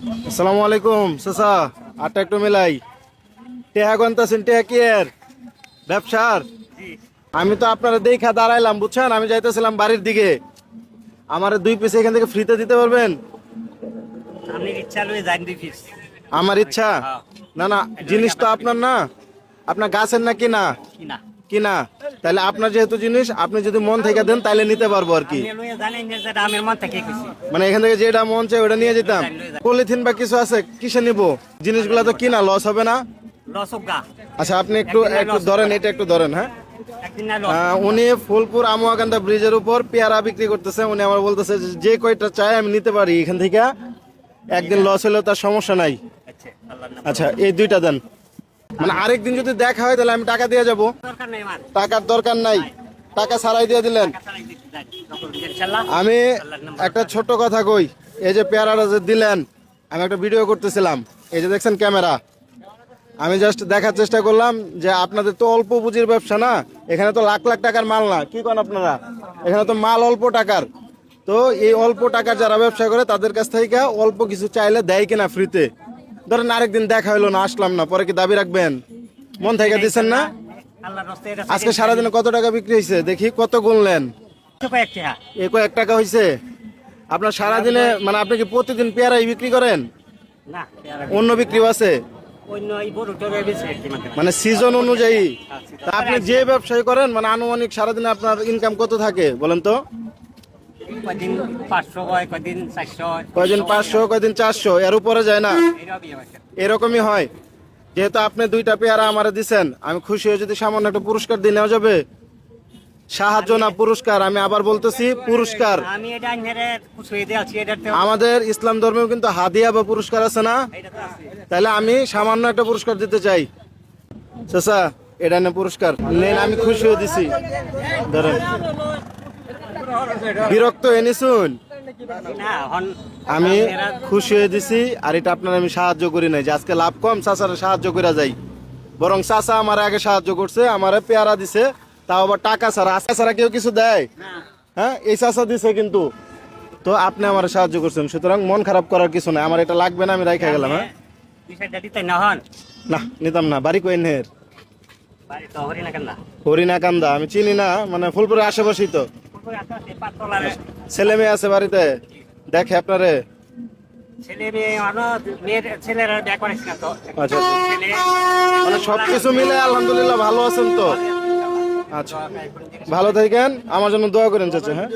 আসসালামু আলাইকুম চাচা, আটটা একটু মিলাই। টেহা গন্তাছেন, টেহা কি এর ব্যবসার? আমি তো আপনারা দেখা দাঁড়াইলাম, বুঝছেন? আমি যাইতেছিলাম বাড়ির দিকে। আমার 2 পিস এখান থেকে ফ্রিতে দিতে পারবেন? আমার ইচ্ছা না, না, জিনিস তো আপনার না, আপনার গাছের না কিনা? কিনা। তাহলে আপনার যেহেতু জিনিস, আপনি যদি মন থেকে দেন তাহলে নিতে পারবো আর কি। মানে এখান থেকে যেটা মন চাই ওটা নিয়ে যেতাম। পলিথিন বা কিছু আছে, কিসে নিব? জিনিসগুলো তো কিনা, লস হবে না? আচ্ছা, আপনি একটু একটু ধরেন, এটা একটু ধরেন। হ্যাঁ, উনি ফুলপুর আমুয়াকান্দা ব্রিজের উপর পেয়ারা বিক্রি করতেছে। উনি আমার বলতেছে যে কয়টা চাই আমি নিতে পারি এখান থেকে, একদিন লস হলেও তার সমস্যা নাই। আচ্ছা, এই 2টা দেন। মানে আরেকদিন যদি দেখা হয় তাহলে আমি টাকা দিয়ে যাব। টাকার দরকার নাই, টাকা ছাড়াই দিয়ে দিলেন। আমি একটা ছোট্ট কথা কই, এই যে পেয়ারাটা যে দিলেন, আমি একটা ভিডিও করতেছিলাম, এই যে দেখছেন ক্যামেরা, আমি জাস্ট দেখার চেষ্টা করলাম যে আপনাদের তো অল্প পুঁজির ব্যবসা না, এখানে তো লাখ লাখ টাকার মাল না, কি করেন আপনারা? এখানে তো মাল অল্প টাকার। তো এই অল্প টাকার যারা ব্যবসা করে তাদের কাছ থেকে অল্প কিছু চাইলে দেয় কিনা ফ্রিতে। ধরেন আরেকদিন দেখা হইলো না, আসলাম না, পরে কি দাবি রাখবেন? মন থেকে দিচ্ছেন না? আজকে সারাদিনে কত টাকা বিক্রি হয়েছে দেখি, কত গুনলেন? এই কয়েক টাকা হয়েছে আপনার সারাদিনে? মানে আপনি কি প্রতিদিন পেয়ারাই বিক্রি করেন? অন্য বিক্রিও আছে? মানে সিজন অনুযায়ী? তা আপনি যে ব্যবসায়ী করেন, মানে আনুমানিক সারাদিনে আপনার ইনকাম কত থাকে বলেন তো? কয়দিন 500 হয়, কয়দিন 400 হয়, কয়দিন 500, কয়দিন 400, এর উপরে যায় না? এরকমই হয়। যেহেতু আপনি 2টা পেয়ারা আমারে দিচ্ছেন, আমি খুশি হয়ে যদি সামান্য একটা পুরস্কার দিয়ে নেওয়া যাবে? সাহায্য না পুরস্কার, আমি আবার বলতেছি পুরস্কার। আমি এটা আইনের খুশি হয়ে দিয়েছি। আমাদের ইসলাম ধর্মেও কিন্তু হাদিয়া বা পুরস্কার আছে না? তাহলে আমি সামান্য একটা পুরস্কার দিতে চাই। চাচা, এটা না পুরস্কার নেন, আমি খুশি হয়ে দিছি। ধরেন, বিরক্ত এনেছুন, আমি খুশি হয়ে দিছি। আর এটা আপনার আমি সাহায্য করি নাই যে আজকে লাভ কম, চাচারা সাহায্য করে যাই। বরং চাচা আমার আগে সাহায্য করছে, আমার পেয়ারা দিছে, তাও আবার টাকা ছাড়া। আজকে ছাড়া কেউ কিছু দেয়? হ্যাঁ, এই চাচা দিছে কিন্তু। তো আপনি আমার সাহায্য করছেন, সুতরাং মন খারাপ করার কিছু নাই। আমার এটা লাগবে না, আমি রাইখা গেলাম। হ্যাঁ, না, নিতাম না। বাড়ি কই এর? হরিণাকান্দা। আমি চিনি না, মানে ফুলপুরের আশেপাশেই তো। ছেলে মেয়ে আছে বাড়িতে? দেখে আপনারে? আচ্ছা, মানে সবকিছু মিলে আলহামদুলিল্লাহ ভালো আছেন তো? আচ্ছা, ভালো থাকেন, আমার জন্য দোয়া করেন চাচা। হ্যাঁ।